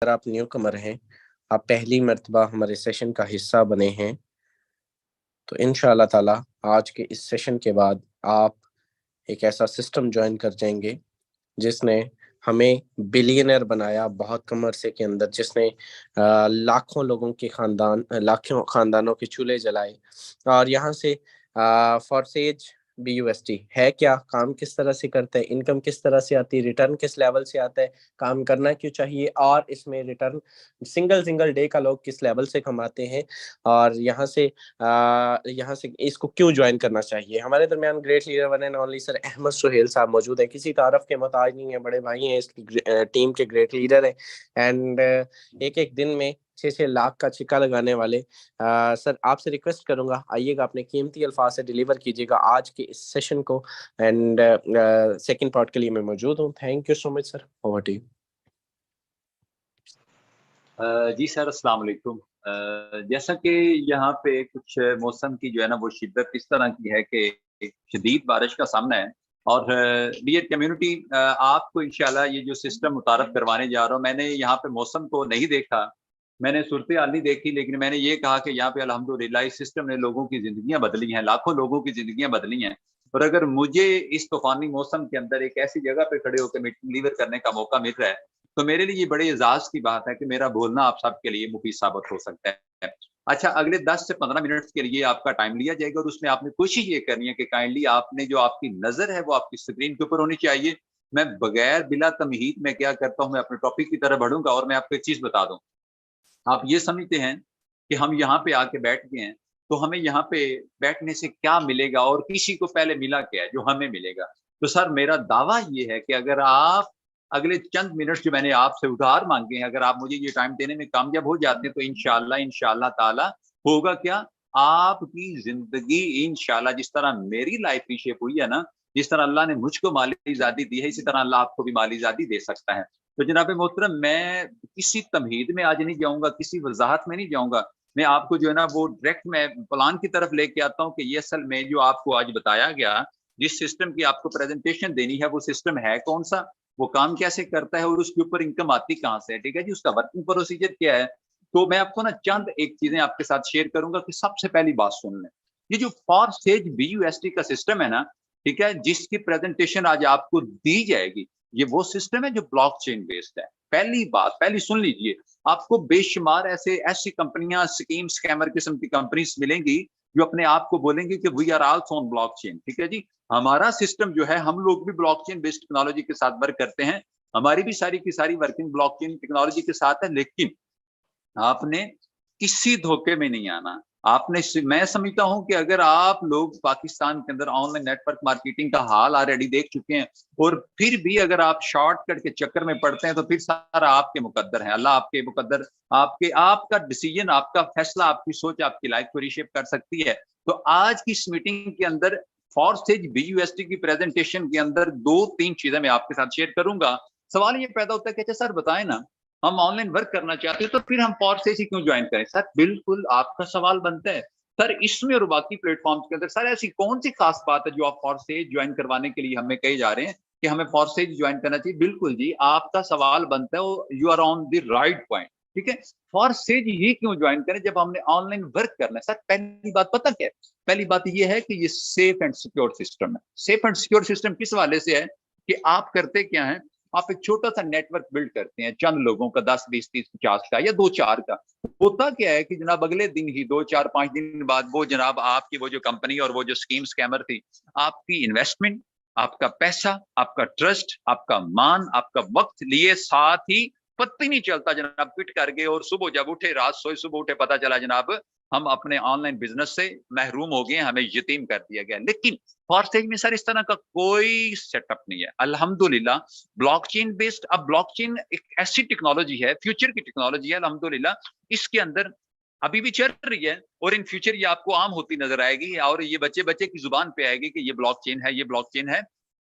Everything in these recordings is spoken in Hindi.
अगर आप न्यू कमर हैं, आप पहली मर्तबा हमारे सेशन का हिस्सा बने हैं, तो इंशाअल्लाह ताला आज के इस सेशन के बाद आप एक ऐसा सिस्टम ज्वाइन कर जाएंगे जिसने हमें बिलियनर बनाया बहुत कम अरसे के अंदर, जिसने लाखों लोगों के लाखों खानदानों के चूल्हे जलाए। और यहाँ से फॉरसेज BUSD है क्या, काम किस तरह से करता है, इनकम किस तरह से आती है, रिटर्न किस लेवल से आता है, काम करना क्यों चाहिए, और इसमें रिटर्न सिंगल सिंगल डे का लोग किस लेवल से कमाते हैं, और यहाँ से इसको क्यों ज्वाइन करना चाहिए। हमारे दरमियान great leader one and only sir Ahmed Suhail Sahab मौजूद हैं, किसी तारफ के मोहताज नहीं है, बड़े भाई हैं, इसकी टीम के ग्रेट लीडर हैं। एंड एक एक दिन में 6-6 लाख का छिक्का लगाने वाले सर, आपसे रिक्वेस्ट करूंगा आइएगा, अपने कीमती अल्फाज से डिलीवर कीजिएगा आज के इस सेशन को। एंड सेकंड पार्ट के लिए मैं मौजूद हूँ। Thank you so much sir, over to you. जी सर, अस्सलाम वालेकुम। जैसा कि यहाँ पे कुछ मौसम की जो है ना वो शिद्दत इस तरह की है कि शदीद बारिश का सामना है। और डियर कम्युनिटी, आपको इंशाल्लाह ये जो सिस्टम मुतारफ करवाने जा रहा हूँ, मैंने यहाँ पे मौसम को नहीं देखा, मैंने सूरत हाल नहीं देखी, लेकिन मैंने ये कहा कि यहाँ पे अल्हम्दुलिल्लाह इस सिस्टम ने लोगों की जिंदगियां बदली हैं, लाखों लोगों की जिंदगियां बदली हैं। और अगर मुझे इस तूफानी मौसम के अंदर एक ऐसी जगह पे खड़े होकर डिलीवर करने का मौका मिल रहा है, तो मेरे लिए ये बड़े एजाज की बात है कि मेरा बोलना आप सबके लिए मुफीद साबित हो सकता है। अच्छा, अगले 10 से 15 मिनट के लिए आपका टाइम लिया जाएगा और उसमें आपने कोशिश ये करनी है कि काइंडली आपने जो आपकी नजर है वो आपकी स्क्रीन के ऊपर होनी चाहिए। मैं बगैर बिला तमहीद में क्या करता हूँ, मैं अपने टॉपिक की तरफ बढ़ूंगा और मैं आपको एक चीज बता दूं। आप ये समझते हैं कि हम यहाँ पे आके बैठ गए हैं, तो हमें यहाँ पे बैठने से क्या मिलेगा और किसी को पहले मिला क्या है जो हमें मिलेगा। तो सर, मेरा दावा ये है कि अगर आप अगले चंद मिनट जो मैंने आपसे उधार मांगे हैं, अगर आप मुझे ये टाइम देने में कामयाब हो जाते हैं, तो इंशाल्लाह इंशाल्लाह ताला होगा क्या, आपकी जिंदगी इंशाल्लाह जिस तरह मेरी लाइफ की शेप हुई है ना, जिस तरह अल्लाह ने मुझको माली आजादी दी है, इसी तरह अल्लाह आपको भी माली आजादी दे सकता है। तो जनाब मोहतरम, मैं किसी तमहीद में आज नहीं जाऊंगा, किसी वजाहत में नहीं जाऊंगा, मैं आपको जो है ना वो डायरेक्ट मैं प्लान की तरफ लेके आता हूँ कि ये असल में जो आपको आज बताया गया, जिस सिस्टम की आपको प्रेजेंटेशन देनी है, वो सिस्टम है कौन सा, वो काम कैसे करता है और उसके ऊपर इनकम आती कहाँ से है, ठीक है जी, उसका वर्किंग प्रोसीजर क्या है। तो मैं आपको ना चंद एक चीजें आपके साथ शेयर करूंगा कि सबसे पहली बात सुन लें। ये जो फॉरसेज BUSD का सिस्टम है ना, ठीक है, जिसकी प्रेजेंटेशन आज आपको दी जाएगी, ये वो सिस्टम है जो ब्लॉकचेन बेस्ड है। पहली बात, पहली सुन लीजिए, आपको बेशुमार ऐसी कंपनियां, स्कीम स्कैमर किस्म की कंपनीज मिलेंगी जो अपने आप को बोलेंगे कि we are also on blockchain, ठीक है जी। हमारा सिस्टम जो है, हम लोग भी ब्लॉकचेन बेस्ड टेक्नोलॉजी के साथ वर्क करते हैं, हमारी भी सारी की सारी वर्किंग ब्लॉकचेन टेक्नोलॉजी के साथ है। लेकिन आपने किसी धोखे में नहीं आना। आपने, मैं समझता हूं कि अगर आप लोग पाकिस्तान के अंदर ऑनलाइन नेटवर्क मार्केटिंग का हाल ऑलरेडी देख चुके हैं, और फिर भी अगर आप शॉर्टकट के चक्कर में पड़ते हैं, तो फिर सारा आपके मुकद्दर है, अल्लाह आपके मुकद्दर, आपका डिसीजन, आपका फैसला, आपकी सोच आपकी लाइफ को रिशेप कर सकती है। तो आज की इस मीटिंग के अंदर फॉरसेज BUSD की प्रेजेंटेशन के अंदर 2-3 चीजें मैं आपके साथ शेयर करूंगा। सवाल ये पैदा होता है कि अच्छा सर बताएं ना, हम ऑनलाइन वर्क करना चाहते हैं तो फिर हम फॉरसेज ही क्यों ज्वाइन करें। सर बिल्कुल आपका सवाल बनता है, सर इसमें और बाकी प्लेटफॉर्म्स के अंदर सर ऐसी कौन सी खास बात है जो आप फॉरसेज ज्वाइन करवाने के लिए हमें कहे जा रहे हैं कि हमें फॉरसेज ज्वाइन करना चाहिए। बिल्कुल जी, आपका सवाल बनता है, you are on the right point, ठीक है। फॉरसेज ही क्यों ज्वाइन करें जब हमने ऑनलाइन वर्क करना है। सर पहली बात पता क्या है, पहली बात यह है कि ये सेफ एंड सिक्योर सिस्टम है। सेफ एंड सिक्योर सिस्टम किस वाले से है कि आप करते क्या है, आप एक छोटा सा नेटवर्क बिल्ड करते हैं चंद लोगों का, 10, 20, 30, 50 का या 2-4 का। होता क्या है कि जनाब अगले दिन ही 2-4-5 दिन बाद वो जनाब आपकी वो जो कंपनी और वो जो स्कीम स्कैमर थी, आपकी इन्वेस्टमेंट, आपका पैसा, आपका ट्रस्ट, आपका मान, आपका वक्त लिए साथ ही पता ही नहीं चलता जनाब पिट कर गए, और सुबह जब उठे, रात सोए, सुबह उठे पता चला जनाब हम अपने ऑनलाइन बिजनेस से महरूम हो गए, हमें यतीम कर दिया गया। लेकिन फॉरसेज में सर इस तरह का कोई सेटअप नहीं है अल्हम्दुलिल्लाह, ब्लॉकचेन बेस्ड। अब ब्लॉकचेन एक ऐसी टेक्नोलॉजी है, फ्यूचर की टेक्नोलॉजी है अल्हम्दुलिल्लाह, इसके अंदर अभी भी चल रही है और इन फ्यूचर ये आपको आम होती नजर आएगी, और ये बच्चे बच्चे की जुबान पे आएगी कि ये ब्लॉकचेन है, ये ब्लॉकचेन है।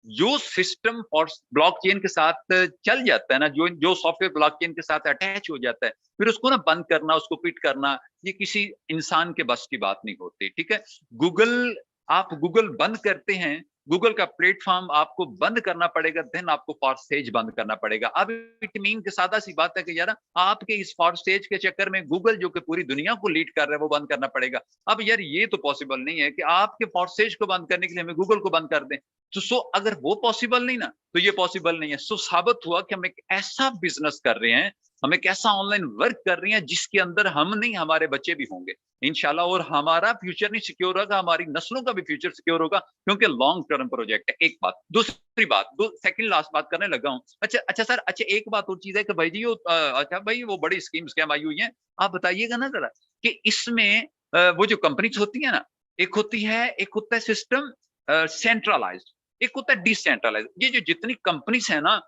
जो सिस्टम और ब्लॉकचेन के साथ चल जाता है ना, जो जो सॉफ्टवेयर ब्लॉकचेन के साथ अटैच हो जाता है, फिर उसको ना बंद करना, उसको पिट करना, ये किसी इंसान के बस की बात नहीं होती, ठीक है। गूगल, आप गूगल बंद करते हैं गूगल का प्लेटफॉर्म आपको बंद करना पड़ेगा, देन आपको फॉरस्टेज बंद करना पड़ेगा। अब इट मीन कि सादा सी बात है कि यार आपके इस फॉरस्टेज के चक्कर में गूगल जो कि पूरी दुनिया को लीड कर रहा है वो बंद करना पड़ेगा। अब यार ये तो पॉसिबल नहीं है कि आपके फॉरस्टेज को बंद करने के लिए हमें गूगल को बंद कर दें। तो अगर वो पॉसिबल नहीं ना, तो ये पॉसिबल नहीं है। साबित हुआ कि हम एक ऐसा बिजनेस कर रहे हैं, हम एक ऐसा ऑनलाइन वर्क कर रहे हैं जिसके अंदर हम नहीं, हमारे बच्चे भी होंगे इंशाल्लाह, और हमारा फ्यूचर नहीं सिक्योर होगा, हमारी नस्लों का भी फ्यूचर सिक्योर होगा, क्योंकि लॉन्ग टर्म प्रोजेक्ट है। एक बात। दूसरी बात, सेकंड लास्ट बात करने लगा हूं। अच्छा सर, अच्छा एक बात और चीज है कि भाई जी अच्छा भाई वो बड़ी स्कीम स्कैम आई हुई है, आप बताइएगा ना जरा कि इसमें वो जो कंपनीज होती है ना, एक होता है सिस्टम सेंट्रलाइज्ड, एक होता है डिसेंट्रलाइज्ड। ये जो जितनी कंपनीज है ना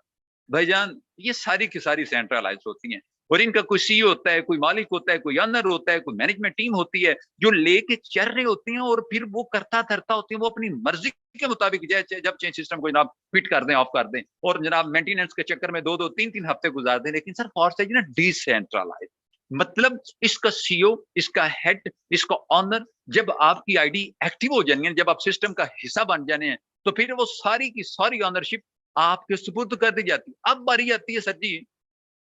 भाईजान, ये सारी की सारी सेंट्रलाइज होती हैं, और इनका कोई सीईओ होता है, कोई मालिक होता है, कोई ऑनर होता है, कोई मैनेजमेंट टीम होती है जो लेके चल रहे होती हैं, और फिर वो करता धरता होती है, वो अपनी मर्जी के मुताबिक जब चेंज सिस्टम को जनाब फिट कर दें, ऑफ कर दें, और जनाब मेंटेनेंस के चक्कर में 2-2 3-3 हफ्ते गुजार दें। लेकिन सर फॉरस्टेज ना डिसेंट्रलाइज, मतलब इसका सीईओ, इसका हेड, इसका ऑनर, जब आपकी आईडी एक्टिव हो जानी है, जब आप सिस्टम का हिस्सा बन जाने हैं, तो फिर वो सारी की सारी ऑनरशिप आपके सुपुर्द कर दी जाती है। अब बारी आती है सर जी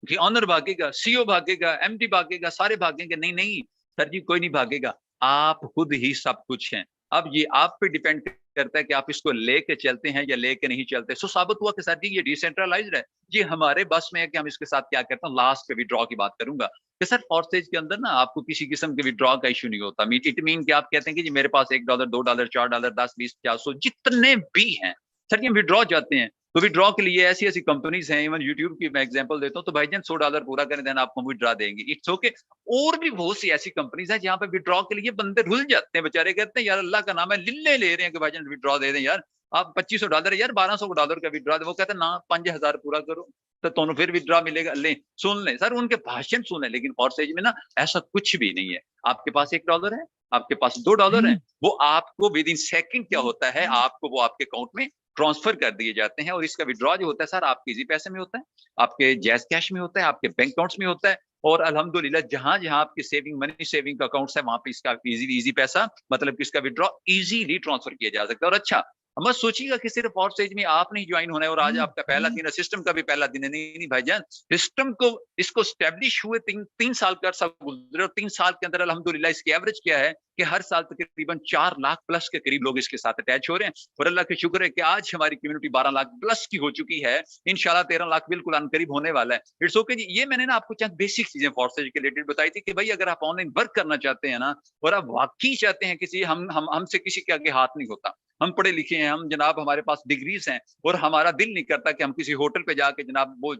कि ऑनर भागेगा, सीईओ भागेगा, एमडी भागेगा, सारे भागेंगे। नहीं नहीं सर जी, कोई नहीं भागेगा, आप खुद ही सब कुछ हैं। अब ये आप पे डिपेंड करता है कि आप इसको लेके चलते हैं या लेके नहीं चलते। साबित हुआ कि सर जी ये डिसेंट्रलाइज्ड है, ये हमारे बस में है कि हम इसके साथ क्या करते हैं। लास्ट पे विड्रॉ की बात करूंगा कि सर फॉरस्टेज के अंदर ना आपको किसी किस्म के विड्रॉ का इश्यू नहीं होता। इट मीन कि आप कहते हैं कि जी मेरे पास $1, $2, $4, 10, 20, 400 जितने भी हैं, सर जी हम विड्रॉ चाहते हैं, तो विड्रॉ के लिए ऐसी ऐसी कंपनीज हैं, इवन यूट्यूब की मैं एग्जांपल देता हूं, तो भाईजान $100 पूरा करें देना आपको विड्रॉ देंगे, इट्स ओके। और भी बहुत सी ऐसी कंपनीज हैं जहां पे विड्रॉ के लिए बंदे रुल जाते हैं, बेचारे कहते हैं यार अल्लाह का नाम है, लिल्ले ले रहे हैं कि भाईजान विड्रॉ दे दें यार, आप $2500 यार $1200 का विड्रॉ दे, वो कहते हैं ना 5000 पूरा करो तो तुम्हें फिर विड्रॉ मिलेगा। ले सुन ले सर, उनके भाषण सुन ले, लेकिन फॉरसेज में ना ऐसा कुछ भी नहीं है। आपके पास $1 है, आपके पास $2 है, वो आपको विद इन सेकंड क्या होता है, आपको वो आपके अकाउंट में ट्रांसफर कर दिए जाते हैं। और इसका विड्रॉ जो होता है सर आपके इजी पैसे में होता है, आपके जैज कैश में होता है, आपके बैंक अकाउंट्स में होता है, और अल्हम्दुलिल्लाह जहां जहां आपकी सेविंग मनी सेविंग अकाउंट्स है वहां पे इसका इजी पैसा, मतलब कि इसका विड्रॉ इजीली ट्रांसफर किया जा सकता है। और अच्छा मत सोचिएगा कि सिर्फ और स्टेज में आप नहीं ज्वाइन होना है और आज आपका पहला दिन है, सिस्टम का भी पहला दिन है। नहीं नहीं भाईजान, सिस्टम को इसको स्टैब्लिश हुए 3 साल का अरसा गुजरे, और 3 साल के अंदर अल्हम्दुलिल्लाह इसकी एवरेज क्या है कि हर साल तकरीबन 4 लाख प्लस के करीब लोग इसके साथ अटैच हो रहे हैं। और अल्लाह का शुक्र है कि आज हमारी कम्युनिटी 12 लाख प्लस की हो चुकी है, इंशाल्लाह 13 लाख बिल्कुल अनकरीब होने वाला है। इट्स ओके जी। ये मैंने ना आपको चंद बेसिक चीजें फॉरसेज के रिलेटेड बताई थी कि भाई अगर आप ऑनलाइन वर्क करना चाहते हैं ना, और आप वाकई चाहते हैं किसी हमसे किसी के आगे हाथ नहीं होता, हम पढ़े लिखे हैं, हम जनाब हमारे पास डिग्रीज हैं, और हमारा दिल नहीं करता कि हम किसी होटल पे जाके जनाब वो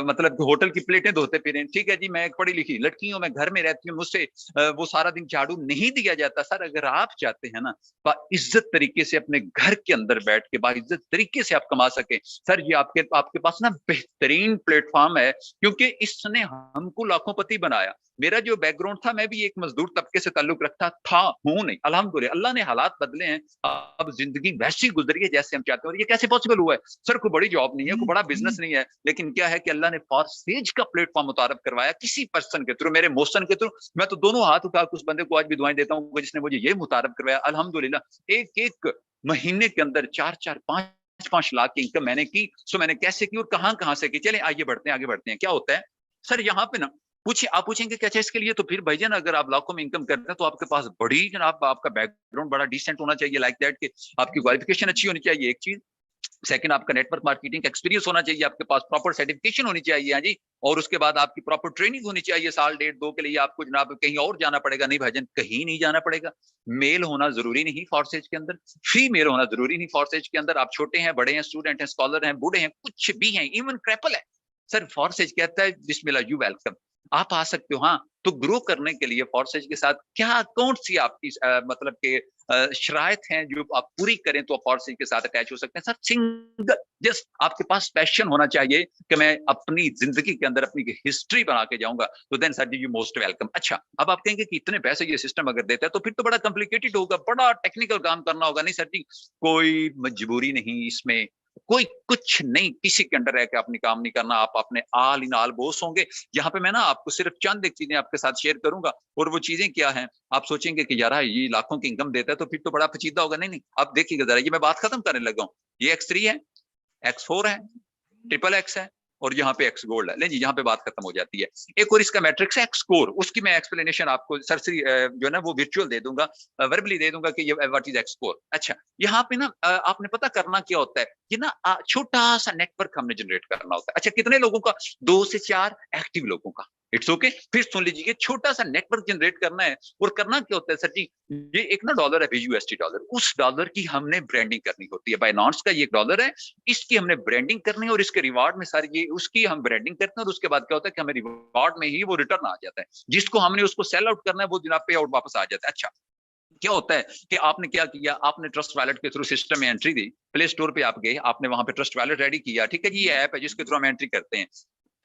मतलब होटल की प्लेटें धोते फिरें। ठीक है जी, मैं एक पढ़ी लिखी लड़की हूँ, मैं घर में रहती हूँ, मुझसे वो सारा दिन झाड़ू नहीं दिया जाता। सर अगर आप चाहते हैं ना इज्जत तरीके से अपने घर के अंदर बैठ के बाइज्जत तरीके से आप कमा सके, सर ये आपके पास ना बेहतरीन प्लेटफॉर्म है, क्योंकि इसने हमको लाखोंपति बनाया। मेरा जो बैकग्राउंड था, मैं भी एक मजदूर तबके से ताल्लुक रखता था, हूं नहीं, अल्हम्दुलिल्लाह अल्लाह ने हालात बदले हैं, अब जिंदगी वैसी गुजरी है जैसे हम चाहते हैं। और ये कैसे पॉसिबल हुआ है सर? कोई बड़ी जॉब नहीं है, कोई बड़ा बिजनेस नहीं है, लेकिन क्या है कि अल्लाह ने फॉरसेज का प्लेटफॉर्म मुतारफ करवाया किसी पर्सन के थ्रू, मेरे मोशन के थ्रू। मैं तो दोनों हाथ उठा के उस बंदे को आज भी दुआएं देता हूँ जिसने मुझे ये मुतारफ करवाया। अल्हम्दुलिल्लाह एक एक महीने के अंदर 4-4 5-5 लाख की इनकम मैंने की। सो मैंने कैसे की और कहां से की? चले आगे बढ़ते हैं। क्या होता है सर यहाँ पे ना, आप पूछेंगे कि अच्छा इसके लिए तो फिर भाईजान अगर आप लाखों में इनकम करते हैं तो आपके पास बड़ी जनाब आपका बैकग्राउंड बड़ा डिसेंट होना चाहिए, लाइक दैट कि आपकी क्वालिफिकेशन अच्छी होनी चाहिए, एक चीज। सेकंड, आपका नेटवर्क मार्केटिंग का एक्सपीरियंस होना चाहिए, आपके पास प्रॉपर सर्टिफिकेशन होनी चाहिए, हाँ जी। और उसके बाद आपकी प्रॉपर ट्रेनिंग होनी चाहिए, साल 1.5-2 के लिए आपको जनाब कहीं और जाना पड़ेगा। नहीं भाईजान, कहीं नहीं जाना पड़ेगा। मेल होना जरूरी नहीं फॉरसेज के अंदर, फीमेल होना जरूरी नहीं फॉरसेज के अंदर। आप छोटे हैं, बड़े हैं, स्टूडेंट हैं, स्कॉलर हैं, बूढ़े हैं, कुछ भी हैं, इवन क्रैपल है, सर फॉरसेज कहता है बिस्मिल्लाह यू वेलकम, आप आ सकते हो। हाँ, तो ग्रो करने के लिए फॉरसेज के साथ क्या कौन सी आपकी मतलब के शराइत हैं जो आप पूरी करें तो फॉरसेज के साथ अटैच हो सकते हैं? सर सिंगल जस्ट आपके पास पैशन होना चाहिए कि मैं अपनी जिंदगी के अंदर अपनी हिस्ट्री बना के जाऊंगा, तो then sir ji you most welcome. अच्छा, अब आप कहेंगे कि इतने पैसे ये सिस्टम अगर देता है तो फिर तो बड़ा कॉम्प्लिकेटेड होगा, बड़ा टेक्निकल काम करना होगा। नहीं सर जी, कोई मजबूरी नहीं इसमें, कोई कुछ नहीं, किसी के अंडर रह के अपनी काम नहीं करना, आप अपने आल इन आल बॉस होंगे। यहाँ पे मैं ना आपको सिर्फ चंद एक चीजें आपके साथ शेयर करूंगा, और वो चीजें क्या हैं, आप सोचेंगे कि यार ये लाखों की इनकम देता है तो फिर तो बड़ा पेचीदा होगा। नहीं नहीं, आप देखिएगा जरा, ये मैं बात खत्म करने लगा हूँ। ये X3 है, X4 है, ट्रिपल एक्स है, और यहाँ पे एक्स गोल्ड है। ले जी, यहाँ पे बात खत्म हो जाती है। एक और इसका मैट्रिक्स है एक्स कोर, उसकी मैं एक्सप्लेनेशन आपको सरसरी जो है ना वो वर्चुअल दे दूंगा, वर्बली दे दूंगा कि ये व्हाट इज एक्स कोर। अच्छा, यहाँ पे ना आपने पता करना क्या होता है, ये ना छोटा सा नेटवर्क हमने जनरेट करना होता है। अच्छा, कितने लोगों का? 2 से 4 एक्टिव लोगों का। It's okay. फिर सुन लीजिए, छोटा सा नेटवर्क जनरेट करना है, और करना क्या होता है सर जी, ये एक ना डॉलर है, यूएसटी डॉलर, उस डॉलर की हमने ब्रांडिंग करनी होती है। बाइनांस का ये एक डॉलर है, इसकी हमने ब्रांडिंग करनी है, और इसके रिवार्ड में सारी ये उसकी हम ब्रांडिंग करते हैं, और उसके बाद क्या होता है कि हमें रिवार्ड में ही वो रिटर्न आ जाता है, जिसको हमने उसको सेल आउट करना है वो जनाब पे आउट वापस आ जाता है। अच्छा, क्या होता है कि आपने क्या किया, आपने ट्रस्ट वैलेट के थ्रू सिस्टम में एंट्री दी, प्ले स्टोर पे आप गए, आपने वहां पे ट्रस्ट वैलेट रेडी किया, ठीक है जी, ये ऐप है जिसके थ्रू हम एंट्री करते हैं।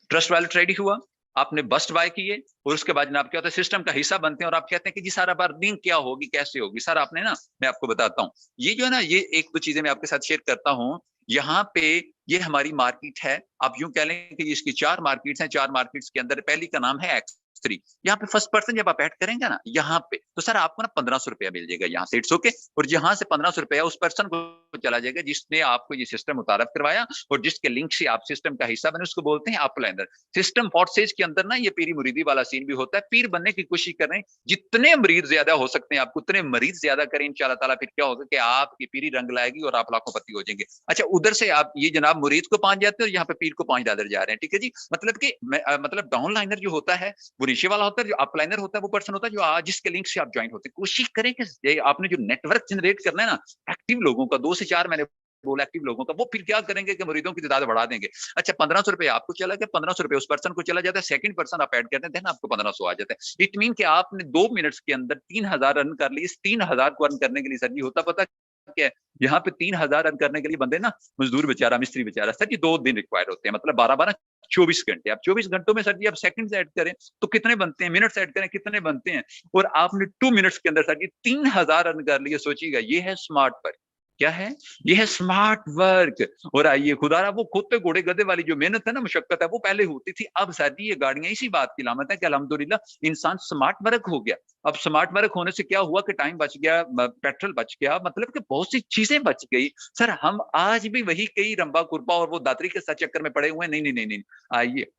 ट्रस्ट वैलेट रेडी हुआ, आपने बस्ट बाय किए, और उसके बाद जनाब क्या होता है, सिस्टम का हिस्सा बनते हैं, और आप कहते हैं कि जी सारा बार्गेनिंग क्या होगी, कैसे होगी सर? आपने ना, मैं आपको बताता हूँ, ये जो है ना, ये एक दो चीजें मैं आपके साथ शेयर करता हूँ। यहाँ पे ये हमारी मार्केट है, आप यूं कह लें कि इसकी 4 मार्केट्स हैं। 4 मार्केट्स के अंदर पहली का नाम है X3। यहाँ पे फर्स्ट पर्सन जब आप ऐड करेंगे ना यहाँ पे, तो सर आपको ना 1500 रुपया मिल जाएगा यहाँ से। It's okay. और यहाँ से 1500 रुपया उस पर्सन को चला जाएगा जिसने आपको ये सिस्टम मुतारफ करवाया, और जिसके लिंक से आप सिस्टम का हिस्सा बने, उसको बोलते हैं अपलाइनर। सिस्टम फॉर्सेज के अंदर ना ये पीरी मुरीदी वाला सीन भी होता है, पीर बनने की कोशिश कर रहे हैं, जितने मरीज ज्यादा हो सकते हैं आपको उतने मरीज ज्यादा करें इंशाल्लाह ताला, फिर क्या होगा कि आपकी पीरी रंग लाएगी और आप लाखोंपति हो जाएंगे। अच्छा, उधर से आप ये जनाब मुरीद को 5 जाते हैं, और यहाँ पे पीर को 5 डालर जा रहे हैं, ठीक है जी। मतलब कि मतलब डाउन लाइनर जो होता है वो नीचे वाला होता है, जो अपलाइनर होता है वो पर्सन होता है जो जिसके लिंक से आप ज्वाइन होते हैं। कोशिश करें कि आपने जो नेटवर्क जनरेट करना है ना एक्टिव लोगों का, 2 से 4 मैंने बोला एक्टिव लोगों का, वो फिर क्या करेंगे कि मुरीदों की तादाद बढ़ा देंगे। अच्छा, 1500 रुपए आपको चला गया, 1500 रुपए उस पर्सन को चला जाता है, सेकंड पर्सन आप ऐड करते हैं, देन आपको 1500 आ जाता है। इट मीन कि आपने 2 मिनट्स के अंदर 3000 रन कर ली। इस 3000 को रन करने के लिए सर जी होता पता क्या है, यहाँ पे 3000 रन करने के लिए बंदे ना, मजदूर बेचारा, मिस्त्री बेचारा, सर जी 2 दिन रिक्वायर होते हैं, मतलब 12-12 24 घंटे। आप 24 घंटों में सर जी आप सेकंड्स ऐड करें तो कितने बनते हैं, मिनट्स ऐड करें कितने बनते हैं, और आपने 2 मिनट्स के अंदर सर जी 3000 रन कर लिए। सोचिएगा, ये है स्मार्ट वर्क। क्या है? ये है स्मार्ट वर्क। और आइए खुदारा, वो खोते घोड़े गधे वाली जो मेहनत है ना, मुशक्कत है, वो पहले होती थी। अब सर जी ये गाड़ियां इसी बात की लामत है कि अल्हम्दुलिल्लाह इंसान स्मार्ट वर्क हो गया। अब स्मार्ट वर्क होने से क्या हुआ कि टाइम बच गया, पेट्रोल बच गया, मतलब कि बहुत सी चीजें बच गई। सर हम आज भी वही कई रंबा कुरबा और वो दातरी के साथ चक्कर में पड़े हुए हैं। नहीं नहीं नहीं नहीं, आइए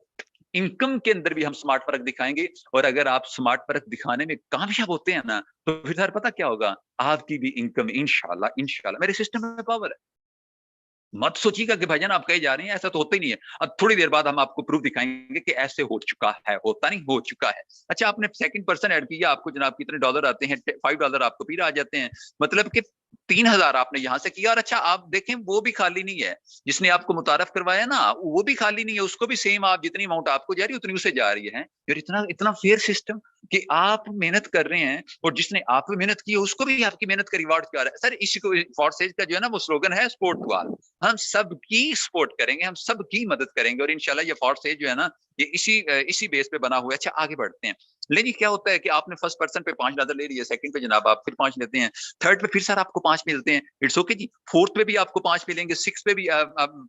इनकम के अंदर भी हम स्मार्ट वर्क दिखाएंगे, और अगर आप स्मार्ट वर्क दिखाने में कामयाब होते हैं ना, तो फिर सर पता क्या होगा, आपकी भी इनकम इंशाल्लाह इंशाल्लाह, मेरे सिस्टम में पावर है। मत सोचिएगा कि भाईजान आप कहीं जा रहे हैं, ऐसा तो होता ही नहीं है। अब थोड़ी देर बाद हम आपको प्रूफ दिखाएंगे कि ऐसे हो चुका है, होता नहीं, हो चुका है। अच्छा, आपने सेकंड पर्सन ऐड किया, आपको जनाब कितने डॉलर आते हैं? 5 डॉलर आपको फिर आ जाते हैं, मतलब कि 3000 आपने यहां से किया। और अच्छा आप देखें, वो भी खाली नहीं है, जिसने आपको मुतारफ करवाया ना वो भी खाली नहीं है, उसको भी सेम आप जितनी अमाउंट आपको जा रही है उतनी उसे जा रही है। यार इतना इतना फेयर सिस्टम कि आप मेहनत कर रहे हैं, और जिसने आप पे मेहनत की है उसको भी आपकी मेहनत का रिवार्ड क्या रहा है। सर इसी को फॉर्सेज का जो है ना वो स्लोगन है, सपोर्ट टू ऑल। हम सबकी सपोर्ट करेंगे, हम सबकी मदद करेंगे, और इंशाल्लाह ये फॉर्सेज जो है ना ये इसी बेस पे बना हुआ है। अच्छा, आगे बढ़ते हैं। लेकिन क्या होता है कि आपने फर्स्ट पर्सन पे 5 डॉलर ले लिए, सेकंड पे जनाब आप फिर 5 लेते हैं, थर्ड पे फिर सर आपको 5 मिलते हैं। It's okay ji. फोर्थ पे भी आपको 5 मिलेंगे, सिक्स पे भी,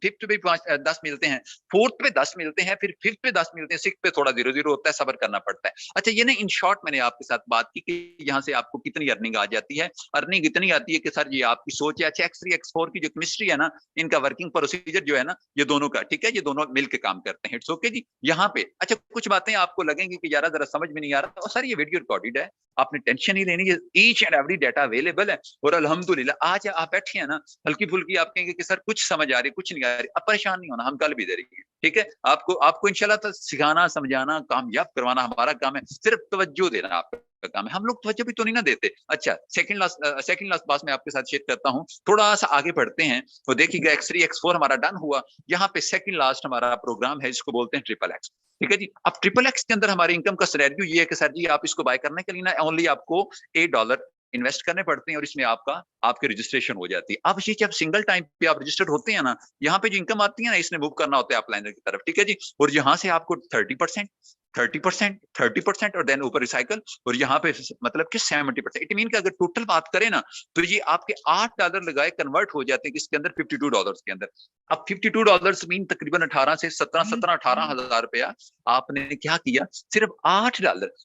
फिफ्थ पे भी 10 मिलते हैं, फोर्थ पे 10 मिलते हैं, फिर फिफ्थ पे 10 मिलते हैं, सिक्स पे थोड़ा 0-0 होता है, सब्र करना पड़ता है। अच्छा, ये ना इन शॉर्ट मैंने आपके साथ बात की कि यहाँ से आपको कितनी अर्निंग आ जाती है। अर्निंग इतनी आती है कि सर ये आपकी सोच है। अच्छा, X3 X4 की जो केमिस्ट्री है ना, इनका वर्किंग प्रोसीजर जो है ना, ये दोनों का ठीक है, ये दोनों मिलकर काम करते हैं। इट्स ओके जी। यहाँ पे अच्छा कुछ बातें आपको लगेंगी कि यार जरा समझ में नहीं आ रहा, और सर ये वीडियो रिकॉर्डेड है, आपने टेंशन नहीं लेनी है, each and every data available है। और अल्हम्दुलिल्लाह आज आप बैठे हैं ना, हल्की फुल्की आप कहेंगे कि सर कुछ समझ आ रही, कुछ नहीं आ रही, अब परेशान नहीं होना, हम कल भी दे रही है, ठीक है। आपको आपको इंशाल्लाह तो सिखाना, समझाना, कामयाब करवाना हमारा काम है, सिर्फ तवज्जो देना आपका काम है। हम लोग तवज्जो भी तो नहीं ना देते। अच्छा, सेकंड लास्ट बात मैं आपके साथ शेयर करता हूँ, थोड़ा सा आगे बढ़ते हैं। तो देखिएगा X3 X4 हमारा डन हुआ, यहाँ पे सेकंड लास्ट हमारा प्रोग्राम है जिसको बोलते हैं ट्रिपल एक्स, ठीक है जी। अब ट्रिपल एक्स के अंदर हमारी इनकम का सिनेरियो ये है कि सर जी आप इसको बाय करने के लिए ना ओनली आपको $8 इन्वेस्ट करने पड़ते हैं, और इसमें आपके रजिस्ट्रेशन हो जाती है। अब ये जब सिंगल टाइम पे आप रजिस्टर्ड होते हैं ना, यहाँ पे जो इनकम आती है ना, इसने मूव करना होता है अपलाइनर की तरफ, ठीक है जी। और यहाँ से आपको 30%, 30% और देन ऊपर रिसाइकल, और यहाँ पे मतलब कि 70%। इट मीन कि अगर टोटल बात करें ना तो ये आपके $8 लगाए कन्वर्ट हो जाते हैं किसके अंदर, $52 के अंदर। अब $52 मीन तकरीबन 18 से 17-18 हजार रुपया आपने क्या किया, सिर्फ $8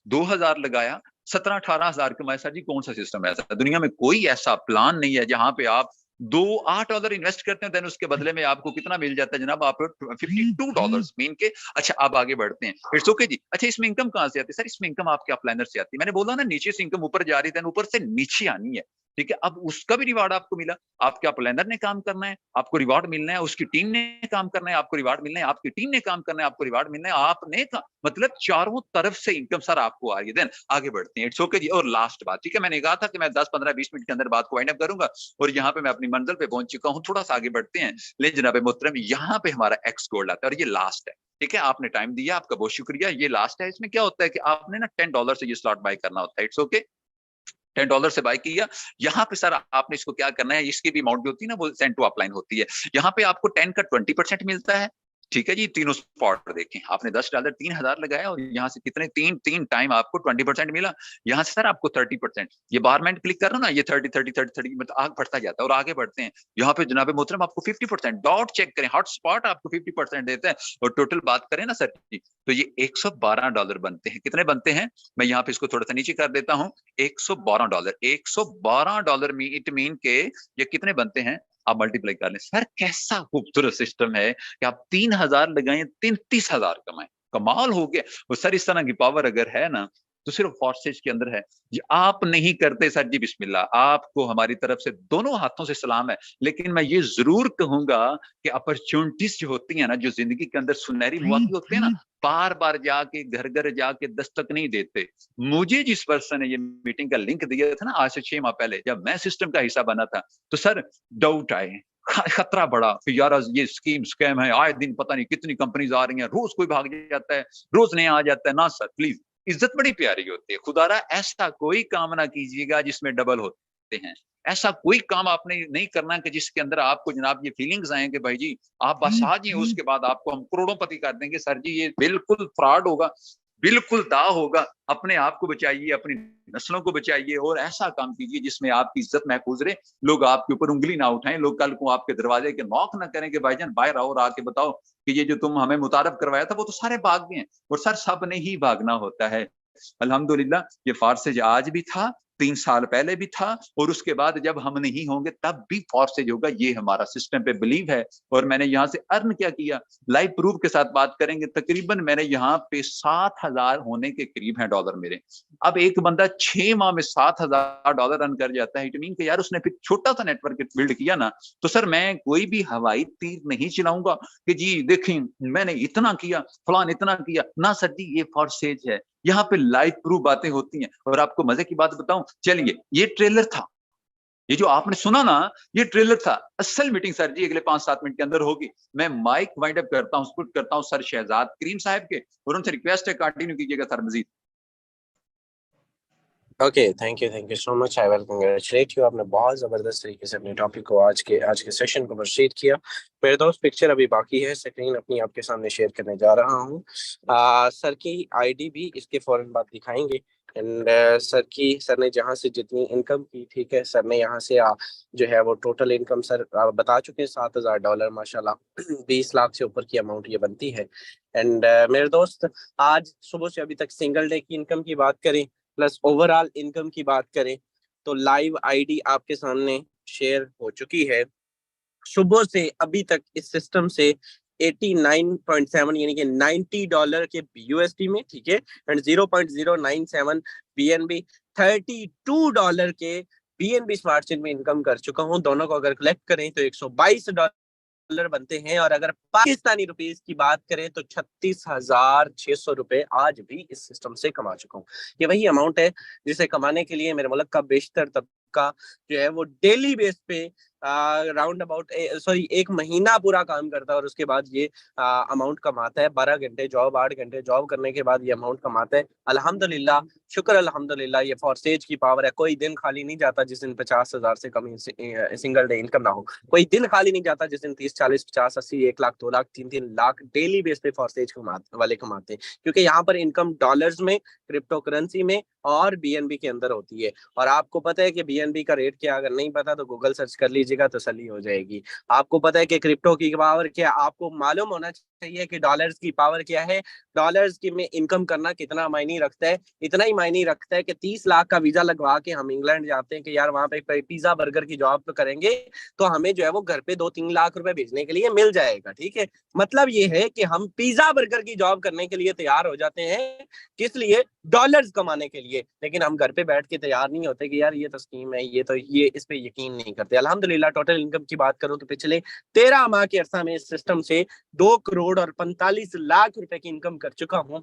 $2000 लगाया, 17-18 हजार कमाए। सर जी कौन सा सिस्टम है ऐसा? दुनिया में कोई ऐसा प्लान नहीं है जहां पे आप $8 इन्वेस्ट करते हैं, देन उसके बदले में आपको कितना मिल जाता है जनाब, आप $52 मीन के। अच्छा अब आगे बढ़ते हैं, इट्स ओके जी। अच्छा इसमें इनकम कहां से आती है? सर इसमें इनकम आपके अपलाइनर से आती है। मैंने बोला ना नीचे से इनकम ऊपर जा रही है, ऊपर से नीचे आनी है, ठीक है। अब उसका भी रिवार्ड आपको मिला, आपके अपलाइनर ने काम करना है, आपको रिवार्ड मिलना है, उसकी टीम ने काम करना है, आपको रिवार्ड मिलना है, आपकी टीम ने काम करना है, आपको रिवार्ड मिलना है, आपने मतलब चारों तरफ से इनकम सर आपको आ रही है। देन आगे बढ़ते हैं, इट्स ओके जी। और लास्ट बात, ठीक है, मैंने कहा था कि मैं 10-15-20 मिनट के अंदर बात को वाइंड अप करूंगा, और यहाँ पे मैं अपनी मंजिल पे पहुंच चुका हूँ। थोड़ा सा आगे बढ़ते हैं। लेकिन जनाब मोहतरम यहाँ पे हमारा एक्स गोल्ड आता है, और ये लास्ट है, ठीक है। आपने टाइम दिया, आपका बहुत शुक्रिया। ये लास्ट है। इसमें क्या होता है कि आपने ना $10 से ये स्लॉट बाय करना होता है, इट्स ओके। $10 से बाय किया। यहाँ पे सर आपने इसको क्या करना है, इसकी भी अमाउंट जो होती है ना वो सेंड टू अपलाइन होती है। यहाँ पे आपको 10 का 20% मिलता है, ठीक है जी। तीनों स्पॉट देखें, आपने $10 3000 लगाया, और यहाँ से कितने तीन टाइम आपको 20% मिला। यहाँ से सर आपको 30%, ये बार में क्लिक कर रहा ना, ये 30 मतलब आगे बढ़ता जाता है। और आगे बढ़ते हैं, यहाँ पे जनाब मोहतरम आपको 50%, डॉट चेक करें, हॉट स्पॉट आपको 50% देता है। और टोटल बात करें ना सर जी, तो ये $112 बनते हैं। कितने बनते हैं, मैं यहाँ पे इसको थोड़ा सा नीचे कर देता हूँ, $112। $112 इट मीन के ये कितने बनते हैं, आप मल्टीप्लाई कर लें। सर कैसा खूबसूरत सिस्टम है कि आप 3000 लगाएं, 33,000 कमाएं, कमाल हो गया। और सर इस तरह की पावर अगर है ना तो सिर्फ फॉर्सेज के अंदर है। ये आप नहीं करते सर जी, बिस्मिल्लाह, आपको हमारी तरफ से दोनों हाथों से सलाम है। लेकिन मैं ये जरूर कहूंगा कि अपॉर्चुनिटीज जो होती है ना, जो जिंदगी के अंदर सुनहरी मौके होते हैं ना, बार बार जाके घर घर जाके दस्तक नहीं देते। मुझे जिस पर्सन ने ये मीटिंग का लिंक दिया था ना आज से 6 माह पहले, जब मैं सिस्टम का हिस्सा बना था, तो सर डाउट आए, खतरा बढ़ा कि यार ये स्कीम स्कैम है, आए दिन पता नहीं कितनी कंपनीज आ रही हैं, रोज कोई भाग जाता है, रोज नया आ जाता है। ना सर प्लीज, इज्जत बड़ी प्यारी होती है, खुदारा ऐसा कोई काम ना कीजिएगा जिसमें डबल होते हैं। ऐसा कोई काम आपने नहीं करना कि जिसके अंदर आपको जनाब ये फीलिंग्स आए कि भाई जी आप बस आ जाइए, उसके बाद आपको हम करोड़ोंपति कर देंगे। सर जी ये बिल्कुल फ्रॉड होगा, बिल्कुल दाव होगा। अपने आप को बचाइए, अपनी नस्लों को बचाइए, और ऐसा काम कीजिए जिसमें आपकी इज्जत महफूज रहे, लोग आपके ऊपर उंगली ना उठाएं, लोग कल को आपके दरवाजे के नॉक ना करें कि भाईजान बाहर आओ और आके बताओ कि ये जो तुम हमें मुतारफ करवाया था वो तो सारे भाग गए हैं। और सर सब ने ही भागना होता है। अल्हम्दुलिल्लाह ये फॉर्सेज आज भी था, 3 साल पहले भी था, और उसके बाद जब हम नहीं होंगे तब भी फॉर्सेज होगा। ये हमारा सिस्टम पे बिलीव है। और मैंने यहाँ से अर्न क्या किया, लाइव प्रूफ के साथ बात करेंगे, तकरीबन मैंने यहाँ पे 7000 होने के करीब है डॉलर मेरे। अब एक बंदा 6 माह में $7000 अर्न कर जाता है, इट मीन कि यार उसने फिर छोटा सा नेटवर्क बिल्ड किया ना। तो सर मैं कोई भी हवाई तीर नहीं चलाऊंगा कि जी देखें मैंने इतना किया, फलान इतना किया ना। सर जी ये फॉर्सेज है, यहाँ पे लाइव प्रूफ बातें होती हैं। और आपको मजे की बात बताऊं, चलिए ये ट्रेलर था, ये जो आपने सुना ना ये ट्रेलर था। असल मीटिंग सर जी अगले 5-7 मिनट के अंदर होगी। मैं माइक वाइंड अप करता हूँ, स्पुट करता हूँ सर शहजाद करीम साहब के, और उनसे रिक्वेस्ट है कंटिन्यू कीजिएगा sir Majeed. Okay, thank you so much. I will congratulate you, आपने बहुत जबरदस्त तरीके से अपने टॉपिक को आज के सेशन को प्रोसीड किया। मेरे दोस्त पिक्चर अभी बाकी है, स्क्रीन अपनी आपके सामने शेयर करने जा रहा हूँ। सर की आईडी भी इसके फौरन बाद दिखाएंगे। एंड सर ने जहाँ से जितनी इनकम की, ठीक है, सर ने यहाँ से जो है वो टोटल इनकम सर बता चुके हैं $7000 माशाल्लाह। 20 लाख से ऊपर की अमाउंट ये बनती है। एंड मेरे दोस्त आज सुबह से अभी तक सिंगल डे की इनकम की बात करें प्लस ओवरऑल इनकम की बात करें तो लाइव आईडी आपके सामने शेयर हो चुकी है। सुबह से अभी तक इस सिस्टम से 89.7 यानी कि $90 के यूएसडी में, ठीक है, एंड 0.097 बीएनबी, $32 के बीएनबी स्मार्ट चेन में इनकम कर चुका हूं। दोनों को अगर कलेक्ट करें तो $122 बनते हैं। और अगर पाकिस्तानी रुपीस की बात करें तो 36,600 रुपए आज भी इस सिस्टम से कमा चुका हूँ। ये वही अमाउंट है जिसे कमाने के लिए मेरे मुल्क का बेशतर तबका जो है वो डेली बेस पे राउंड अबाउट सॉरी 1 महीना पूरा काम करता है और उसके बाद ये अमाउंट कमाता है। 12 घंटे जॉब, 8 घंटे जॉब करने के बाद ये अमाउंट कमाता है। अल्हम्दुलिल्लाह, शुक्र अल्हम्दुलिल्लाह, ये फॉरसेज की पावर है। कोई दिन खाली नहीं जाता जिस दिन 50,000 से कम सिंगल डे इनकम ना हो। कोई दिन खाली नहीं जाता जिस दिन 30, 40, 50, 80, 1 लाख, 2 लाख, 3 लाख डेली बेस पे फॉरसेज वाले कमाते हैं। क्योंकि यहाँ पर इनकम डॉलर्स में, क्रिप्टो करेंसी में और बीएनबी के अंदर होती है। और आपको पता है कि बीएनबी का रेट क्या, अगर नहीं पता तो गूगल सर्च कर लीजिएगा, तसल्ली हो जाएगी। आपको पता है कि क्रिप्टो की पावर क्या, आपको मालूम होना चाहिए कि डॉलर्स की पावर क्या है। डॉलर्स की में इनकम करना कितना मायने रखता है। इतना ही मायने रखता है कि 30 लाख का वीजा लगवा के हम इंग्लैंड जाते हैं कि यार वहां पे पिज्जा बर्गर की जॉब तो करेंगे, तो हमें जो है वो घर पे 2-3 लाख रुपए भेजने के लिए मिल जाएगा। ठीक है, मतलब ये है कि हम पिज्जा बर्गर की जॉब करने के लिए तैयार हो जाते हैं। किस लिए? डॉलर्स कमाने के लिए। लेकिन हम घर पे बैठ के तैयार नहीं होते कि यार ये तो स्कीम है, ये तो ये इस पे यकीन नहीं करते। अल्हम्दुलिल्लाह, टोटल इनकम की बात करूं तो पिछले 13 माह के अरसा में इस सिस्टम से 2 करोड़ और 45 लाख रुपए की इनकम कर चुका हूं।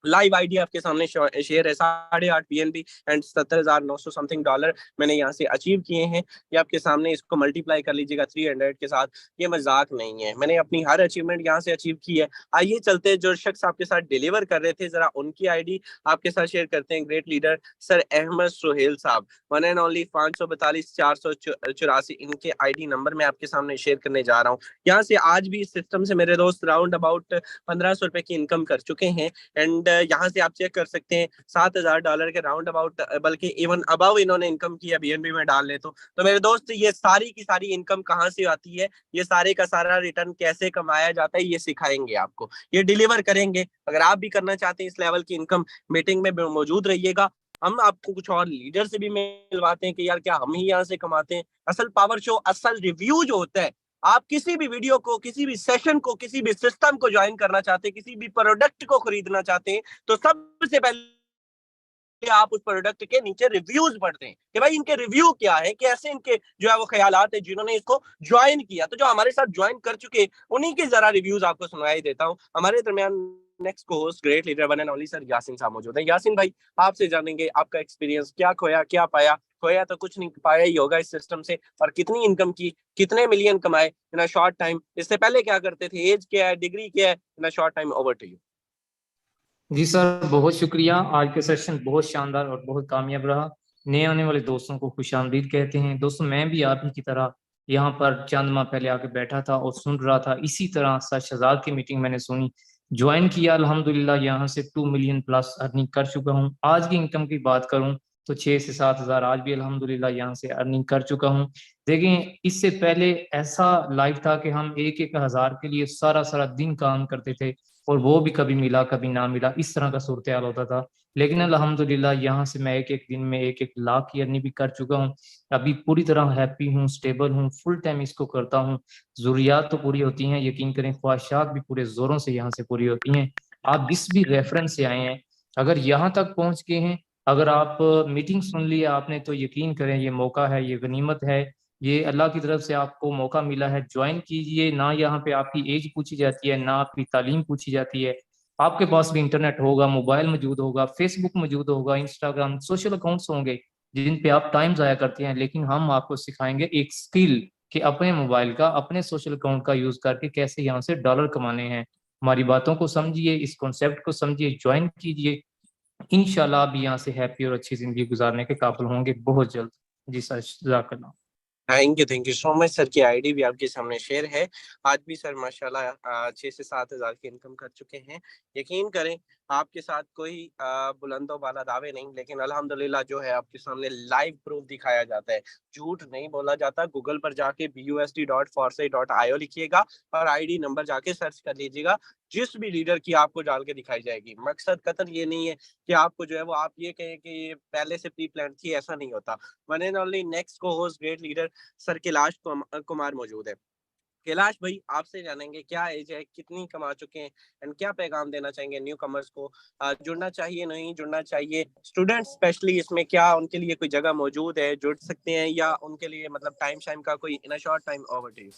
लाइव आईडी आपके सामने शेयर है। 8.5 पीएनबी एंड 70,900 समथिंग डॉलर मैंने यहाँ से अचीव किए हैं। ये आपके सामने, इसको मल्टीप्लाई कर लीजिएगा 300 के साथ। ये मजाक नहीं है, मैंने अपनी हर अचीवमेंट यहाँ से अचीव की है। आइए चलते, जो शख्स आपके साथ डिलीवर कर रहे थे, जरा उनकी आईडी आपके साथ शेयर करते हैं। Great leader sir Ahmed Sohail Sahab, 1 and only 542-484 इनके आईडी नंबर मैं आपके सामने शेयर करने जा रहा हूँ। यहाँ से आज भी इस सिस्टम से मेरे दोस्त राउंड अबाउट 1500 रुपए की इनकम कर चुके हैं। एंड यहाँ से आप चेक कर सकते हैं $7,000 के राउंड अबाउट, बल्कि इवन अबव इन्होंने इनकम किया बीएनबी में डाल ले तो मेरे दोस्त, ये सारी की सारी इनकम कहाँ से आती है, ये सारे का सारा रिटर्न कैसे कमाया जाता है, ये सिखाएंगे आपको, ये डिलीवर करेंगे। अगर आप भी करना चाहते हैं इस लेवल की इनकम, मीटिंग में मौजूद रहिएगा। हम आपको कुछ और लीडर से भी मिलवाते हैं कि यार क्या हम ही यहाँ से कमाते हैं। असल पावर शो, असल रिव्यू जो होता है, आप किसी भी वीडियो को, किसी भी सेशन को, किसी भी सिस्टम को ज्वाइन करना चाहते हैं, किसी भी प्रोडक्ट को खरीदना चाहते हैं, तो सबसे पहले आप उस प्रोडक्ट के नीचे रिव्यूज पढ़ते हैं कि भाई इनके रिव्यू क्या है, कैसे इनके जो है वो ख्यालात है जिन्होंने इसको ज्वाइन किया। तो जो हमारे साथ ज्वाइन कर चुके, उन्हीं के जरा रिव्यूज आपको सुनाई देता हूँ। हमारे दरमियान नेक्स्ट को host, great leader 1 and only sir Yasin साहब मौजूद है। यासीन भाई, आपसे जानेंगे आपका एक्सपीरियंस, क्या खोया क्या पाया। खोया तो कुछ नहीं, पाया ही होगा इस सिस्टम से। और कितनी इनकम की, कितने मिलियन कमाए इन अ शॉर्ट टाइम, इससे पहले क्या करते थे, एज क्या है, डिग्री क्या है, in a short time. Over to you. जी सर, बहुत शुक्रिया। आज का सेशन बहुत शानदार और बहुत कामयाब रहा। नए आने वाले दोस्तों को खुशामदीद कहते हैं। दोस्तों, मैं भी आप ही की तरह यहाँ पर चंद माह पहले आके बैठा था और सुन रहा था। इसी तरह सर शहजाद की मीटिंग मैंने सुनी, ज्वाइन किया। अल्हम्दुलिल्लाह यहाँ से 2 मिलियन प्लस अर्निंग कर चुका हूँ। आज की इनकम की बात करूँ तो 6 से 7 हज़ार आज भी अल्हम्दुलिल्लाह यहाँ से अर्निंग कर चुका हूँ। देखें, इससे पहले ऐसा लाइफ था कि हम एक एक हज़ार के लिए सारा सारा दिन काम करते थे और वो भी कभी मिला कभी ना मिला, इस तरह का सूरत हाल होता था। लेकिन अल्हम्दुलिल्लाह यहाँ से मैं एक एक दिन में एक एक लाख की अर्निंग भी कर चुका हूँ। अभी पूरी तरह हैप्पी हूँ, स्टेबल हूँ, फुल टाइम इसको करता हूँ। जरूरियात तो पूरी होती हैं, यकीन करें, ख्वाहिशात भी पूरे जोरों से यहाँ से पूरी होती हैं। आप जिस भी रेफरेंस से आए हैं, अगर यहाँ तक पहुँच गए हैं, अगर आप मीटिंग सुन लिया आपने, तो यकीन करें ये मौका है, ये गनीमत है, ये अल्लाह की तरफ से आपको मौका मिला है। ज्वाइन कीजिए। ना यहाँ पे आपकी एज पूछी जाती है, ना आपकी तालीम पूछी जाती है। आपके पास भी इंटरनेट होगा, मोबाइल मौजूद होगा, फेसबुक मौजूद होगा, इंस्टाग्राम, सोशल अकाउंट्स होंगे जिन पे आप टाइम जाया करते हैं। लेकिन हम आपको सिखाएंगे एक स्किल कि अपने मोबाइल का, अपने सोशल अकाउंट का यूज करके कैसे यहाँ से डॉलर कमाने हैं। हमारी बातों को समझिए, इस कॉन्सेप्ट को समझिए, ज्वाइन कीजिए। इंशाल्लाह आप भी यहाँ से हैप्पी और अच्छी जिंदगी गुजारने के काबिल होंगे बहुत जल्द। जी सर, जज़ाकल्लाह। Thank you so much sir. की आईडी भी आपके सामने शेयर है। आज भी सर माशाल्लाह 6 से 7 हज़ार की इनकम कर चुके हैं। यकीन करें, आपके साथ कोई बुलंदो वाला दावे नहीं, लेकिन अल्हम्दुलिल्लाह जो है आपके सामने लाइव प्रूफ दिखाया जाता है। झूठ नहीं बोला जाता। गूगल पर जाके busd.forsay.io लिखिएगा और आईडी नंबर जाके सर्च कर लीजिएगा। जिस भी लीडर की आपको डाल के दिखाई जाएगी। मकसद कतन ये नहीं है कि आपको जो है वो आप ये कहें कि ये पहले से प्री प्लान थी, ऐसा नहीं होता। वन एंड ओनली नेक्स्ट को host, great leader sir Kailash Kumar मौजूद है। कैलाश भाई, आपसे जानेंगे क्या एज है, कितनी कमा चुके हैं एंड क्या पैगाम देना चाहेंगे न्यू कमर्स को। जुड़ना चाहिए, नहीं जुड़ना चाहिए, स्टूडेंट स्पेशली इसमें क्या उनके लिए कोई जगह मौजूद है, जुड़ सकते हैं, या उनके लिए मतलब टाइम शाइम का कोई in a short time. Over to you.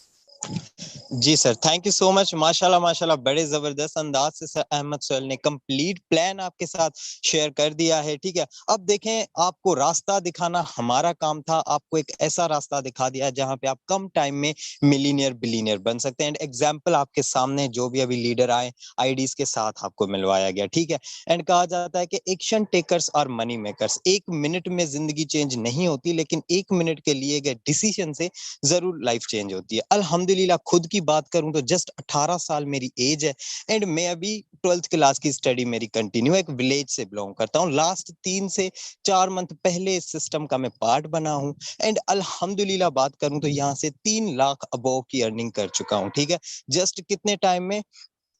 जी sir, thank you so much. माशाल्लाह माशाल्लाह, बड़े जबरदस्त अंदाज से सर अहमद सोहेल ने कंप्लीट प्लान आपके साथ शेयर कर दिया है। ठीक है, अब देखें, आपको रास्ता दिखाना हमारा काम था, आपको एक ऐसा रास्ता दिखा दिया जहां पे आप कम टाइम में मिलीनियर बिलीनियर बन सकते हैं। एंड एग्जाम्पल आपके सामने जो भी अभी लीडर आए आईडीज के साथ आपको मिलवाया गया। ठीक है, एंड कहा जाता है कि एक्शन टेकर्स और मनी मेकर्स। 1 मिनट में जिंदगी चेंज नहीं होती, लेकिन 1 मिनट के लिए गए डिसीजन से जरूर लाइफ चेंज होती है। अल्हम्दुलिल्लाह, खुद की बात करूं तो जस्ट 18 साल मेरी एज है एंड मैं अभी 12th क्लास की स्टडी मेरी कंटिन्यू, एक विलेज से बिलोंग करता हूं। लास्ट 3 से 4 मंथ पहले इस सिस्टम का मैं पार्ट बना हूं एंड अल्हम्दुलिल्लाह बात करूं तो यहाँ से 3 लाख अबव की अर्निंग कर चुका हूं। ठीक है, जस्ट कितने टाइम में,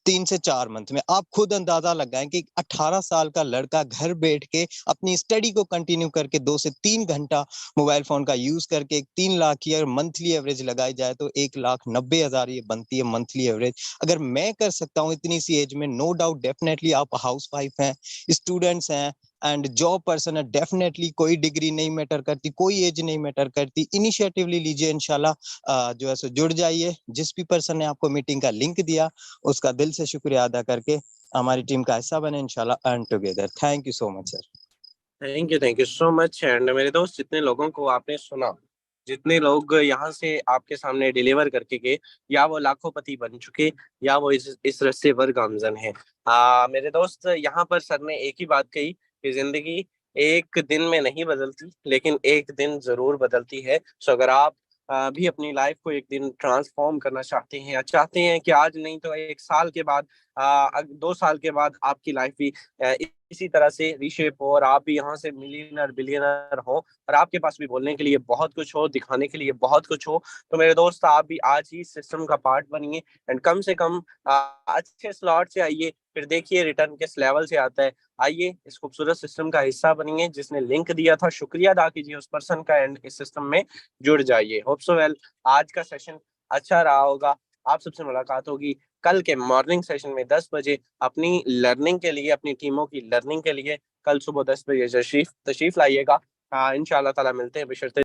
3 से 4 मंथ में। आप खुद अंदाजा लगाएं कि 18 साल का लड़का घर बैठ के अपनी स्टडी को कंटिन्यू करके 2 से 3 घंटा मोबाइल फोन का यूज करके 3 लाख की अगर मंथली एवरेज लगाई जाए तो 1,90,000 ये बनती है मंथली एवरेज। अगर मैं कर सकता हूँ इतनी सी एज में, नो डाउट डेफिनेटली आप हाउस वाइफ हैं, स्टूडेंट्स हैं एंड जॉब पर्सन है, डेफिनेटली कोई डिग्री नहीं मैटर करती, कोई एज नहीं मैटर करती। इनिशिएटिव लीजिए, इंशाल्लाह जो है सो जुड़ जाइए। जिस भी पर्सन ने आपको मीटिंग का लिंक दिया उसका दिल से शुक्रिया अदा करके हमारी टीम का हिस्सा बने, इंशाल्लाह earn together. Thank you so much sir. Thank you so much. And मेरे दोस्त, जितने लोगों को आपने सुना, जितने लोग यहाँ से आपके सामने डिलीवर करके गए, या वो लाखोंपति बन चुके या वो इस रस्ते पर गामजन है। मेरे दोस्त, यहाँ पर सर ने एक ही बात कही कि जिंदगी एक दिन में नहीं बदलती, लेकिन एक दिन जरूर बदलती है। सो अगर आप भी अपनी लाइफ को एक दिन ट्रांसफॉर्म करना चाहते हैं, या चाहते हैं कि आज नहीं तो 1 साल के बाद, 2 साल के बाद आपकी लाइफ भी इसी तरह से रीशेप हो और आप भी यहाँ से मिलियनर बिलियनर हो और आपके पास भी बोलने के लिए बहुत कुछ हो, दिखाने के लिए बहुत कुछ हो, तो मेरे दोस्त आप भी आज ही सिस्टम का पार्ट बनिए एंड कम से कम अच्छे स्लॉट से आइए, फिर देखिए रिटर्न किस लेवल से आता है। आइए, इस खूबसूरत सिस्टम का हिस्सा बनिए। जिसने लिंक दिया था, शुक्रिया अदा कीजिए उस पर्सन का एंड इस सिस्टम में जुड़ जाइए। होप सो वेल, आज का सेशन अच्छा रहा होगा। आप सबसे मुलाकात होगी कल के मॉर्निंग सेशन में 10 बजे, अपनी लर्निंग के लिए, अपनी टीमों की लर्निंग के लिए। कल सुबह 10 बजे तशरीफ लाइएगा। इंशाल्लाह ताला मिलते हैं बशर्ते